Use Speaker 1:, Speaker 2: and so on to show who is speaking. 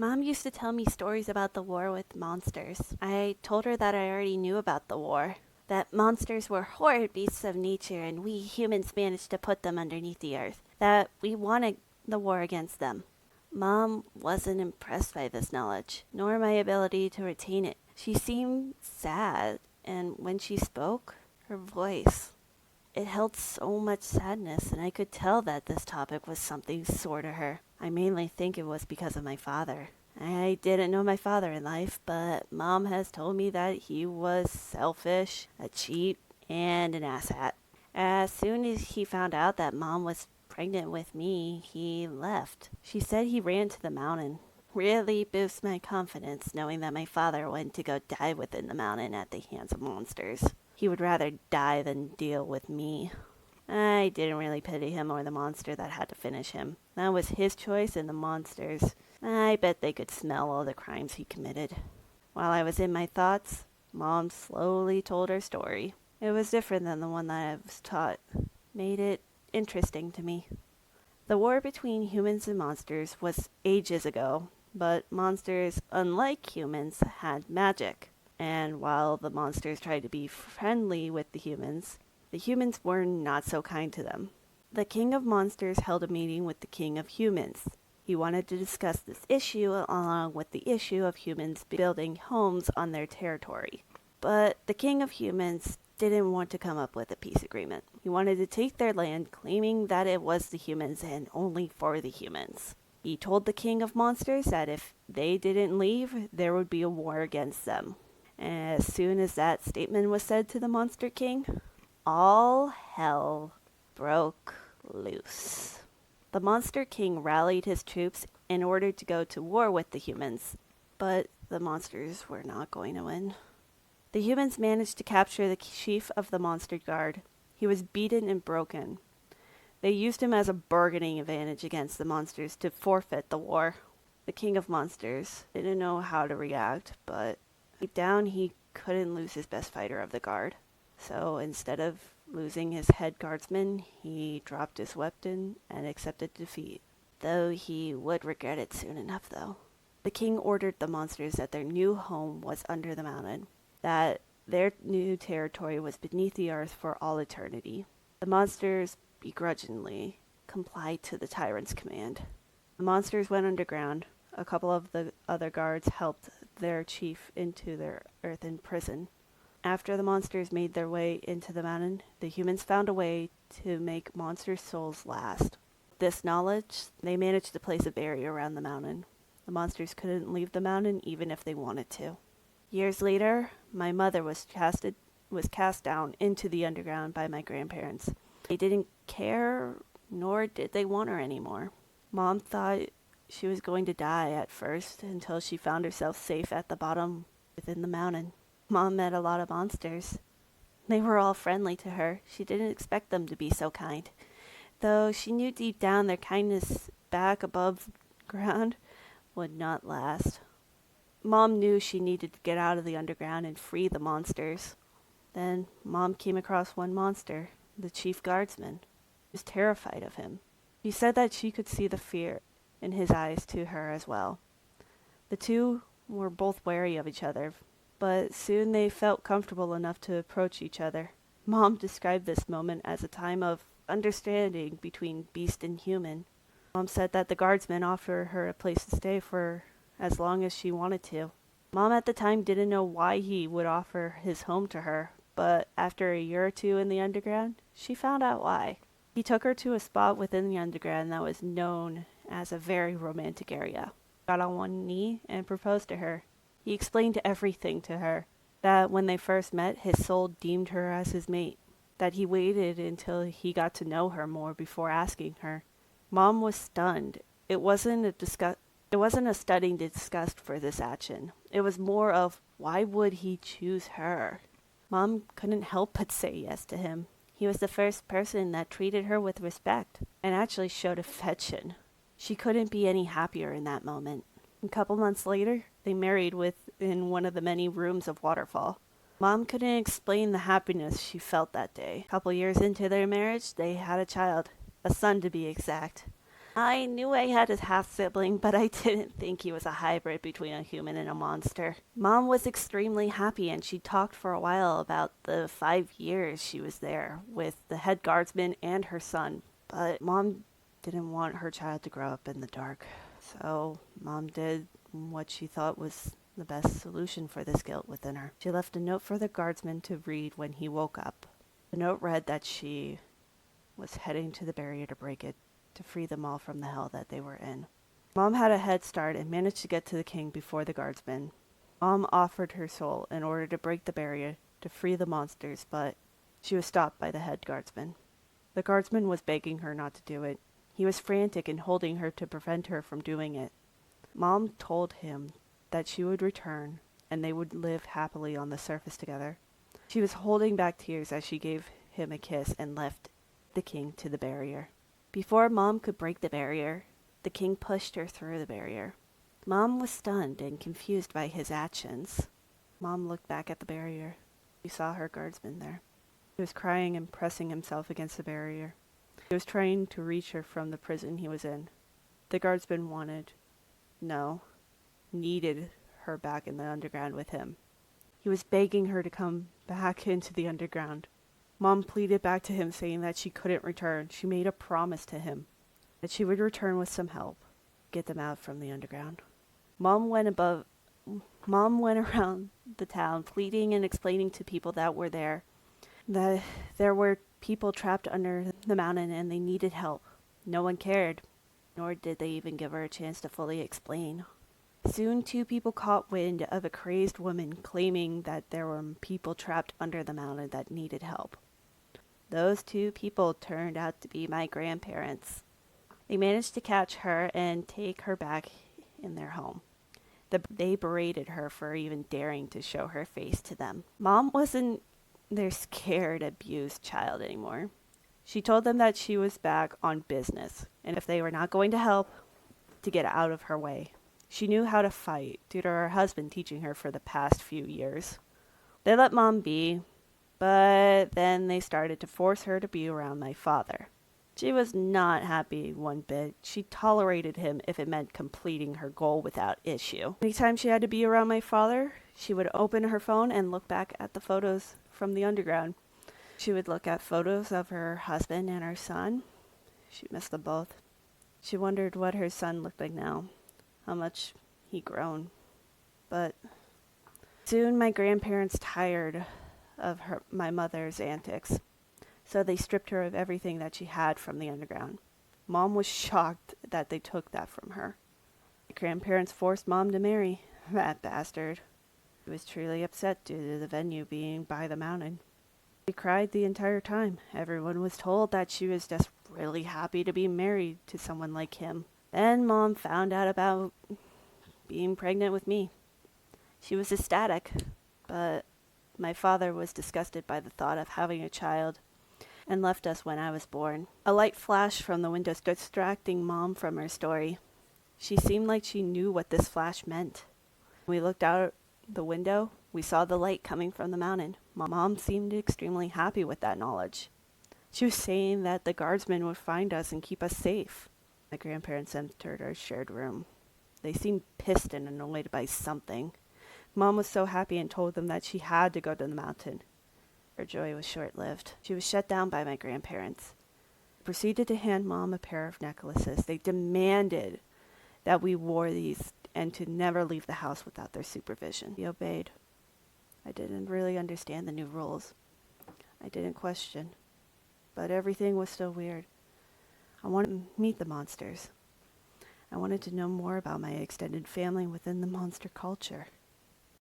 Speaker 1: Mom used to tell me stories about the war with monsters. I told her that I already knew about the war, that monsters were horrid beasts of nature and we humans managed to put them underneath the earth, that we wanted the war against them. Mom wasn't impressed by this knowledge, nor my ability to retain it. She seemed sad, and when she spoke, her voice, it held so much sadness, and I could tell that this topic was something sore to her. I mainly think it was because of my father. I didn't know my father in life, but Mom has told me that he was selfish, a cheat, and an asshat. As soon as he found out that Mom was pregnant with me, he left. She said he ran to the mountain. Really boosts my confidence knowing that my father went to go die within the mountain at the hands of monsters. He would rather die than deal with me. I didn't really pity him or the monster that had to finish him. That was his choice, and the monsters, I bet they could smell all the crimes he committed. While I was in my thoughts, Mom slowly told her story. It was different than the one that I was taught. Made it interesting to me. The war between humans and monsters was ages ago, but monsters, unlike humans, had magic. And while the monsters tried to be friendly with the humans were not so kind to them. The king of monsters held a meeting with the king of humans. He wanted to discuss this issue along with the issue of humans building homes on their territory. But the king of humans didn't want to come up with a peace agreement. He wanted to take their land, claiming that it was the humans and only for the humans. He told the king of monsters that if they didn't leave, there would be a war against them. As soon as that statement was said to the Monster King, all hell broke loose. The Monster King rallied his troops in order to go to war with the humans, but the monsters were not going to win. The humans managed to capture the chief of the monster guard. He was beaten and broken. They used him as a bargaining advantage against the monsters to forfeit the war. The king of monsters didn't know how to react, but deep down he couldn't lose his best fighter of the guard. So instead of losing his head guardsman, he dropped his weapon and accepted defeat. Though he would regret it soon enough, though. The king ordered the monsters that their new home was under the mountain, that their new territory was beneath the earth for all eternity. The monsters begrudgingly complied to the tyrant's command. The monsters went underground. A couple of the other guards helped their chief into their earthen prison. After the monsters made their way into the mountain, the humans found a way to make monster souls last. With this knowledge, they managed to place a barrier around the mountain. The monsters couldn't leave the mountain even if they wanted to. Years later, my mother was cast down into the underground by my grandparents. They didn't care, nor did they want her anymore. Mom thought she was going to die at first until she found herself safe at the bottom within the mountain. Mom met a lot of monsters. They were all friendly to her. She didn't expect them to be so kind, though she knew deep down their kindness back above ground would not last. Mom knew she needed to get out of the underground and free the monsters. Then Mom came across one monster, the chief guardsman. She was terrified of him. She said that she could see the fear in his eyes to her as well. The two were both wary of each other, but soon they felt comfortable enough to approach each other. Mom described this moment as a time of understanding between beast and human. Mom said that the guardsman offered her a place to stay for as long as she wanted to. Mom at the time didn't know why he would offer his home to her, but after a year or two in the underground, she found out why. He took her to a spot within the underground that was known as a very romantic area. Got on one knee and proposed to her. He explained everything to her, that when they first met, his soul deemed her as his mate, that he waited until he got to know her more before asking her. Mom was stunned. It wasn't a stunning disgust for this action. It was more of, why would he choose her? Mom couldn't help but say yes to him. He was the first person that treated her with respect and actually showed affection. She couldn't be any happier in that moment. A couple months later, they married within one of the many rooms of Waterfall. Mom couldn't explain the happiness she felt that day. A couple years into their marriage, they had a child, a son to be exact. I knew I had a half sibling, but I didn't think he was a hybrid between a human and a monster. Mom was extremely happy, and she talked for a while about the 5 years she was there with the head guardsman and her son. But Mom didn't want her child to grow up in the dark. So Mom did what she thought was the best solution for this guilt within her. She left a note for the guardsman to read when he woke up. The note read that she was heading to the barrier to break it, to free them all from the hell that they were in. Mom had a head start and managed to get to the king before the guardsman. Mom offered her soul in order to break the barrier, to free the monsters, but she was stopped by the head guardsman. The guardsman was begging her not to do it. He was frantic in holding her to prevent her from doing it. Mom told him that she would return and they would live happily on the surface together. She was holding back tears as she gave him a kiss and left the king to the barrier. Before Mom could break the barrier, the king pushed her through the barrier. Mom was stunned and confused by his actions. Mom looked back at the barrier. She saw her guardsman there. He was crying and pressing himself against the barrier. He was trying to reach her from the prison he was in. The guardsman needed her back in the underground with him. He was begging her to come back into the underground. Mom pleaded back to him, saying that she couldn't return. She made a promise to him that she would return with some help, get them out from the underground. Mom went around the town pleading and explaining to people that were there that there were people trapped under the mountain and they needed help. No one cared, nor did they even give her a chance to fully explain. Soon 2 people caught wind of a crazed woman claiming that there were people trapped under the mountain that needed help. Those 2 people turned out to be my grandparents. They managed to catch her and take her back in their home. They berated her for even daring to show her face to them. Mom wasn't their scared, abused child anymore. She told them that she was back on business, and if they were not going to help, to get out of her way. She knew how to fight due to her husband teaching her for the past few years. They let Mom be, but then they started to force her to be around my father. She was not happy one bit. She tolerated him if it meant completing her goal without issue. Anytime she had to be around my father, she would open her phone and look back at the photos from the underground. She would look at photos of her husband and her son. She missed them both. She wondered what her son looked like now, how much he'd grown. But soon my grandparents tired of my mother's antics, so they stripped her of everything that she had from the underground. Mom was shocked that they took that from her. My grandparents forced Mom to marry that bastard. She was truly upset due to the venue being by the mountain. She cried the entire time. Everyone was told that she was just really happy to be married to someone like him. Then Mom found out about being pregnant with me. She was ecstatic, but my father was disgusted by the thought of having a child and left us when I was born. A light flashed from the window, distracting Mom from her story. She seemed like she knew what this flash meant. When we looked out the window, we saw the light coming from the mountain. Mom seemed extremely happy with that knowledge. She was saying that the guardsmen would find us and keep us safe. My grandparents entered our shared room. They seemed pissed and annoyed by something. Mom was so happy and told them that she had to go to the mountain. Her joy was short-lived. She was shut down by my grandparents. They proceeded to hand Mom a pair of necklaces. They demanded that we wore these and to never leave the house without their supervision. We obeyed. I didn't really understand the new rules. I didn't question. But everything was still weird. I wanted to meet the monsters. I wanted to know more about my extended family within the monster culture.